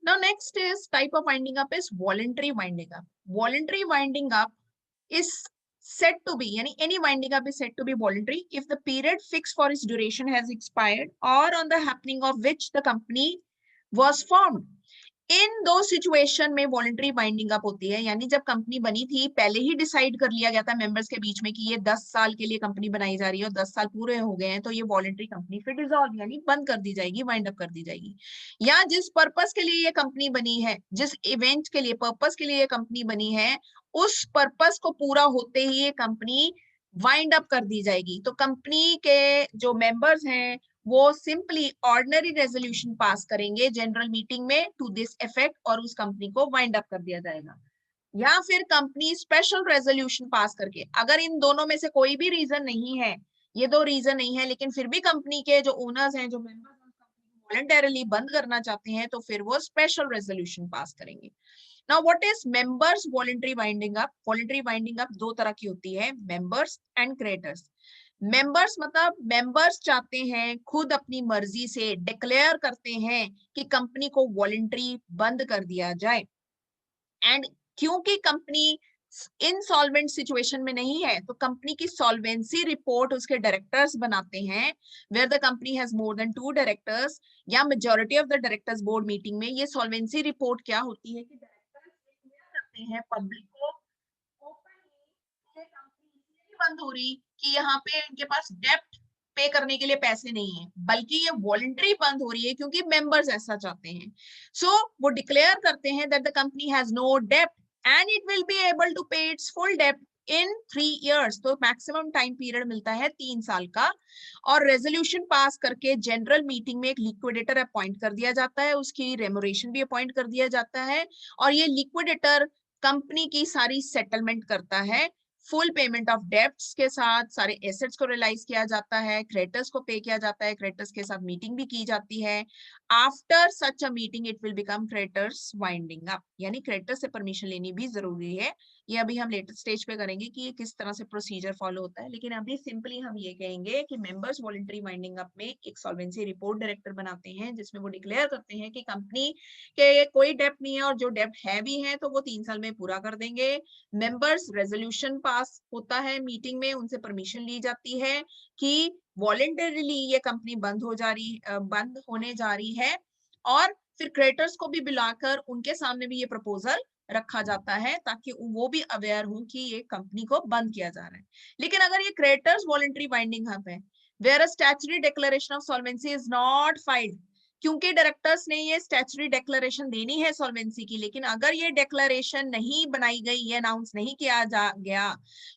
Now next is type of winding up is voluntary winding up. Voluntary winding up is said to be, yani any winding up is said to be voluntary if the period fixed for its duration has expired or on the happening of which the company was formed. इन दो situation में voluntary winding up होती है, यानी जब company बनी थी पहले ही decide कर लिया गया था मेंबर्स के बीच में कि ये 10 साल के लिए कंपनी बनाई जा रही है और 10 साल पूरे हो गए हैं, तो ये वॉलंटरी कंपनी फिर डिसॉल्व यानी बंद कर दी जाएगी, वाइंड अप कर दी जाएगी। या जिस पर्पस के लिए ये कंपनी बनी है, जिस इवेंट के लिए पर्पस के लिए ये कंपनी बनी है, उस पर्पस को पूरा होते ही ये कंपनी वाइंड अप कर दी जाएगी। तो कंपनी के जो मेंबर्स हैं वो सिंपली ऑर्डिनरी रेजोल्यूशन पास करेंगे जनरल मीटिंग में टू दिस इफेक्ट और उस कंपनी को वाइंड अप कर दिया जाएगा। या फिर कंपनी स्पेशल रेजोल्यूशन पास करके, अगर इन दोनों में से कोई भी रीजन नहीं है, ये दो रीजन नहीं है, लेकिन फिर भी कंपनी के जो ओनर्स हैं, जो मेंबर्स हैं, कंपनी को वॉलंटरली बंद करना चाहते हैं, तो फिर वो स्पेशल रेजोल्यूशन पास करेंगे। Now what is members voluntary winding up? Voluntary winding up दो तरह की होती है, मेंबर्स एंड क्रिएटर्स। मेंबर्स मतलब मेंबर्स चाहते हैं, खुद अपनी मर्जी से डिक्लेयर करते हैं कि कंपनी को वॉलंटरी बंद कर दिया जाए। एंड क्योंकि कंपनी इनसॉल्वेंट सिचुएशन में नहीं है, तो कंपनी की सॉल्वेंसी रिपोर्ट उसके डायरेक्टर्स बनाते हैं, where the company has more than 2 directors या majority of the directors board meeting में। ये सॉल्वेंसी रिपोर्ट क्या होती है कि डायरेक्टर्स करते हैं पब्लिक को ओपनली, ये कंपनी इसलिए बंद हो रही कि यहाँ पे इनके पास डेप्ट पे करने के लिए पैसे नहीं है, बल्कि ये वॉलंटरी बंद हो रही है क्योंकि मेंबर्स ऐसा चाहते हैं। सो वो डिक्लेयर करते हैं that the company has no dept and it will be able to pay it's full dept in 3 years। तो मैक्सिमम टाइम पीरियड मिलता है 3 साल का। और रेजोल्यूशन पास करके जनरल मीटिंग में एक लिक्विडेटर अपॉइंट कर दिया जाता है, उसकी रेमोरेशन भी अपॉइंट कर दिया जाता है, और ये लिक्विडेटर कंपनी की सारी सेटलमेंट करता है, फुल पेमेंट ऑफ डेब्ट्स के साथ सारे एसेट्स को रियलाइज किया जाता है, क्रेडिटर्स को पे किया जाता है, क्रेडिटर्स के साथ मीटिंग भी की जाती है। After such a meeting it will become creditors winding up, यानी क्रेडिटर्स से परमिशन लेनी भी जरूरी है। ये अभी हम लेटर स्टेज पे करेंगे कि ये किस तरह से प्रोसीजर फॉलो होता है, लेकिन अभी सिंपली हम ये कहेंगे कि मेंबर्स वॉलंटरी वाइंडिंग अप में एक सॉल्वेंसी रिपोर्ट डायरेक्टर बनाते हैं, जिसमें वो डिक्लेयर करते हैं कि कंपनी के कोई डेप्ट नहीं है और जो डेप्ट है भी है तो वो 3 साल में पूरा कर देंगे। मेंबर्स रेजोल्यूशन पास होता है मीटिंग में, उनसे परमिशन ली जाती है कि वॉलेंटरीली ये कंपनी बंद होने जा रही है, और फिर क्रेडिटर्स को भी बुलाकर उनके सामने भी ये प्रपोजल रखा जाता है ताकि वो भी अवेयर हो कि ये कंपनी को बंद किया जा रहा है। लेकिन अगर ये क्रेडिटर्स वॉलंटरी वाइंडिंग अप है, where a statutory declaration of solvency is not filed, क्योंकि डायरेक्टर्स ने ये स्टैट्यूटरी डिक्लेरेशन देनी है सॉल्वेंसी की, लेकिन अगर ये डिक्लेरेशन नहीं बनाई गई, ये अनाउंस नहीं किया गया,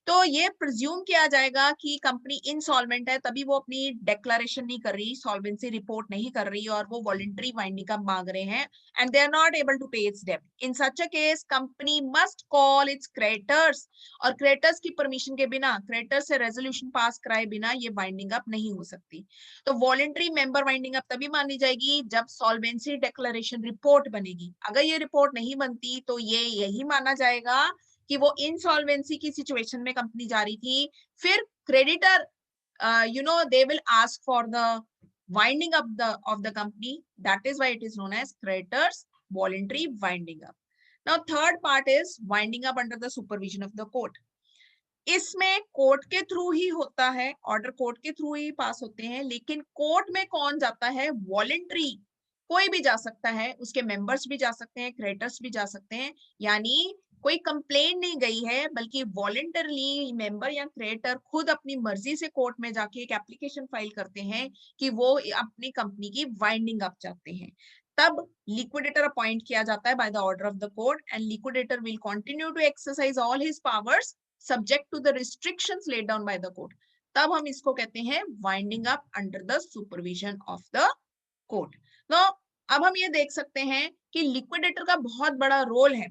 तो ये प्रिज्यूम किया जाएगा कि कंपनी इनसॉल्वेंट है, तभी वो अपनी डिक्लेरेशन नहीं कर रही, सॉल्वेंसी रिपोर्ट नहीं कर रही, और वो वॉलंटरी वाइंडिंग अप मांग रहे हैं, and they are not able to pay its डेब्ट। In such a case company must call its creditors, और क्रेडिटर्स की परमिशन के बिना, क्रेडिटर्स से रेजोल्यूशन पास कराए बिना ये वाइंडिंग अप नहीं हो सकती। तो वॉलंटरी मेंबर वाइंडिंग अप तभी मानी जाएगी जब सॉल्वेंसी डिक्लेरेशन रिपोर्ट बनेगी। अगर ये रिपोर्ट नहीं बनती तो ये यही माना जाएगा कि वो इंसॉल्वेंसी की सिचुएशन में कंपनी जा रही थी। फिर creditor they will ask for the winding up of the company. That is why it is known as creditors voluntary winding up. Now third part is winding up under the supervision of the court. इसमें court के through ही होता है, order court के through ही पास होते हैं, लेकिन court में कौन जाता है? वॉलंटरी कोई भी जा सकता है, उसके मेंबर्स भी जा सकते हैं, क्रेडिटर्स भी जा सकते हैं, यानी कोई कंप्लेन नहीं गई है, बल्कि वॉलंटरली मेंबर या क्रेडिटर खुद अपनी मर्जी से कोर्ट में जाके एक एप्लीकेशन फाइल करते हैं कि वो अपनी कंपनी की वाइंडिंग अप चाहते हैं। तब लिक्विडेटर अपॉइंट किया जाता है by the order of the court, and liquidator will continue to exercise all his powers subject to the restrictions laid down by the court। तब हम इसको कहते हैं winding up under the supervision of the court। तो अब हम ये देख सकते हैं कि लिक्विडेटर का बहुत बड़ा रोल है,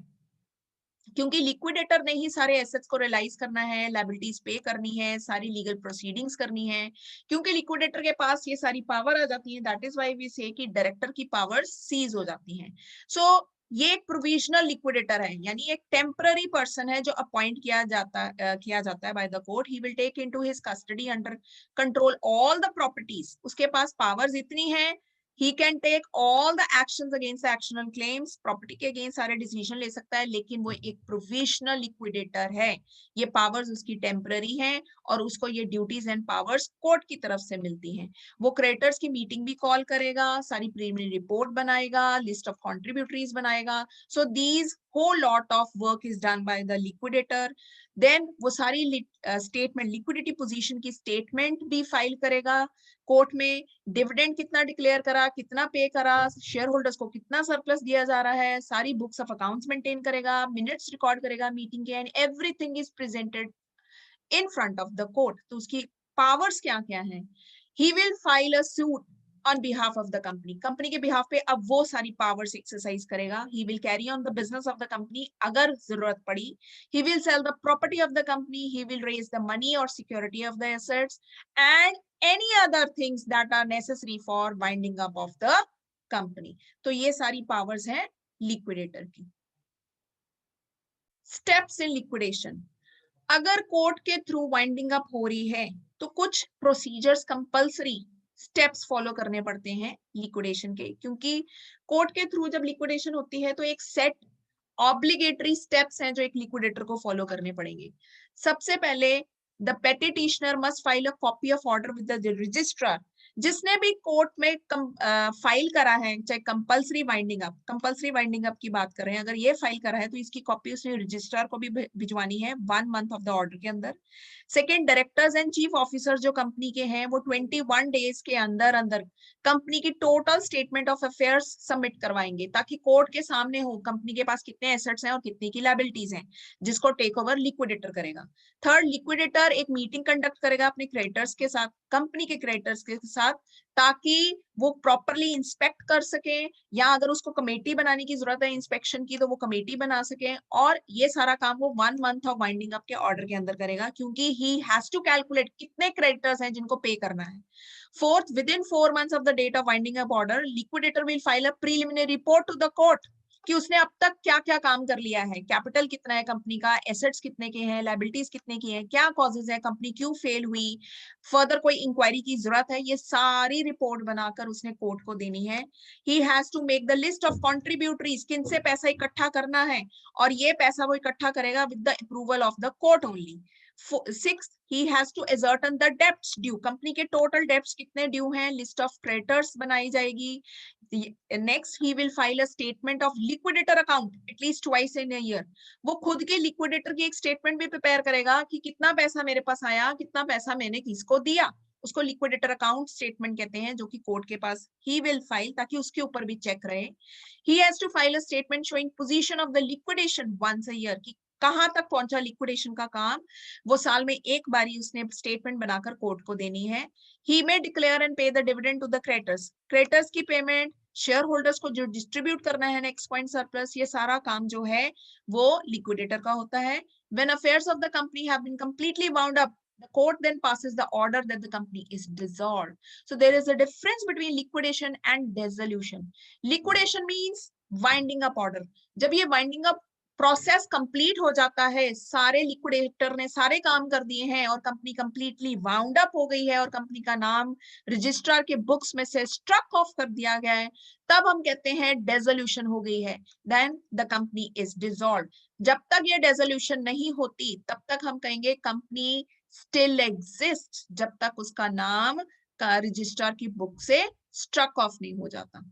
क्योंकि लिक्विडेटर ने ही सारे एसेट्स को रियलाइज करना है, लायबिलिटीज पे करनी है, सारी लीगल प्रोसीडिंग्स करनी है। क्योंकि लिक्विडेटर के पास ये सारी पावर आ जाती है, दैट इज व्हाई वी से कि डायरेक्टर की पावर सीज हो जाती हैं। सो ये एक प्रोविजनल लिक्विडेटर है, यानी एक टेम्पररी पर्सन है जो अपॉइंट किया जाता है by the court. He will take into his custody under control all the properties. उसके पास पावर्स इतनी है He can take all the actions against the actional claims, property के अगेंस्ट सारे डिसीजन ले सकता है, लेकिन वो एक प्रोविजनल लिक्विडेटर है। ये पावर्स उसकी टेम्पररी हैं और उसको ये ड्यूटीज एंड पावर्स कोर्ट की तरफ से मिलती हैं। वो क्रेडिटर्स की मीटिंग भी कॉल करेगा, सारी प्रीलिमिनरी रिपोर्ट बनाएगा, लिस्ट ऑफ कॉन्ट्रीब्यूटरीज बनाएगा। So these whole lot of work is done by the liquidator. Then वो सारी स्टेटमेंट लिक्विडिटी पोजीशन की स्टेटमेंट भी फाइल करेगा कोर्ट में, डिविडेंड कितना डिक्लेयर करा, कितना पे करा, शेयर होल्डर्स को कितना सरप्लस दिया जा रहा है, सारी बुक्स ऑफ अकाउंट्स मेंटेन करेगा, मिनट्स रिकॉर्ड करेगा मीटिंग के, and everything is presented in front of the court. तो उसकी पावर्स क्या क्या हैं? He will file a suit on behalf of the company. Company के बिहाफ पे अब वो सारी पावर्स एक्सरसाइज करेगा। He will carry on the business of the company अगर जरूरत पड़ी। He will sell the property of the company. He will raise the money or security of the assets and any other things that are necessary for winding up of the company. तो ये सारी powers हैं liquidator की। Steps in liquidation, अगर court के through winding up हो रही है तो कुछ प्रोसीजर्स कंपल्सरी स्टेप्स फॉलो करने पड़ते हैं लिक्विडेशन के, क्योंकि कोर्ट के थ्रू जब लिक्विडेशन होती है तो एक सेट ऑब्लिगेटरी स्टेप्स हैं जो एक लिक्विडेटर को फॉलो करने पड़ेंगे। सबसे पहले the petitioner must file a copy of order with the registrar. जिसने भी कोर्ट में फाइल करा है, चाहे कंपल्सरी वाइंडिंग अप की बात कर रहे हैं, अगर ये फाइल करा है तो इसकी कॉपी उसने रजिस्ट्रार को भी भिजवानी है 1 मंथ ऑफ द ऑर्डर के अंदर। Second, directors and chief officer जो कंपनी के हैं वो 21 डेज के अंदर अंदर कंपनी की total statement of affairs submit करवाएंगे, ताकि कोर्ट के सामने हो कंपनी के पास कितने एसेट्स हैं और कितनी की लायबिलिटीज हैं, जिसको टेक ओवर लिक्विडेटर करेगा। थर्ड, लिक्विडेटर एक मीटिंग कंडक्ट करेगा अपने क्रेडिटर्स के साथ, कंपनी के क्रेडिटर्स के साथ, ताकि वो प्रॉपरली इंस्पेक्ट कर सके, या अगर उसको कमेटी बनाने की जरूरत है इंस्पेक्शन की तो वो कमेटी बना सके। और ये सारा काम वो 1 मंथ ऑफ वाइंडिंग अप के ऑर्डर के अंदर करेगा, क्योंकि ही हैज टू कैलकुलेट कितने क्रेडिटर्स हैं जिनको पे करना है। Fourth, within 4 months of the date of winding up order, liquidator will file a preliminary report to the court कि उसने अब तक क्या क्या काम कर लिया है, कैपिटल कितना है कंपनी का, एसेट्स कितने के हैं, लायबिलिटीज कितने की हैं, क्या कॉजेज है, कंपनी क्यों फेल हुई, फर्दर कोई इंक्वायरी की जरूरत है, ये सारी रिपोर्ट बनाकर उसने कोर्ट को देनी है। He has to make the list of contributories, किन से पैसा इकट्ठा करना है, और ये पैसा वो इकट्ठा करेगा with the approval of the court only. Sixth, he has to ascertain the debts due, company के टोटल डेब्ट्स कितने ड्यू हैं, लिस्ट ऑफ क्रेडिटर्स बनाई जाएगी। Next, he will file a statement of liquidator account at least twice in a year. वो खुद के liquidator की एक स्टेटमेंट भी प्रिपेयर करेगा कि कितना पैसा मेरे पास आया, कितना पैसा मैंने किसको दिया, उसको लिक्विडेटर अकाउंट स्टेटमेंट कहते हैं, जो कि कोर्ट के पास ही विल फाइल, ताकि उसके ऊपर भी चेक रहे। He has to file a statement showing position of the liquidation once a year, कि कहां तक पहुंचा लिक्विडेशन का काम, वो साल में एक बारी उसने स्टेटमेंट बनाकर कोर्ट को देनी है। He may declare and pay the dividend to the creditors, creditors की पेमेंट, शेयर होल्डर्स को जो डिस्ट्रीब्यूट करना है नेक्स्ट पॉइंट सरप्लस, ये सारा काम जो है वो लिक्विडेटर का होता है। When affairs of the company have been completely bound up, the court then passes the order that the company is dissolved. So there is a difference between liquidation and dissolution. Liquidation means winding up order. जब ये winding up process complete हो जाता है, सारे liquidator ने सारे काम कर दिए हैं और कंपनी कंप्लीटली वाउंड अप हो गई है और कंपनी का नाम रजिस्ट्रार के बुक्स में से स्ट्रक ऑफ कर दिया गया है, तब हम कहते हैं डेसोल्यूशन हो गई है, then the company is dissolved. जब तक ये डेसोल्यूशन नहीं होती तब तक हम कहेंगे कंपनी स्टिल एग्जिस्ट, जब तक उसका नाम का रजिस्ट्रार की बुक से स्ट्रक ऑफ नहीं हो जाता।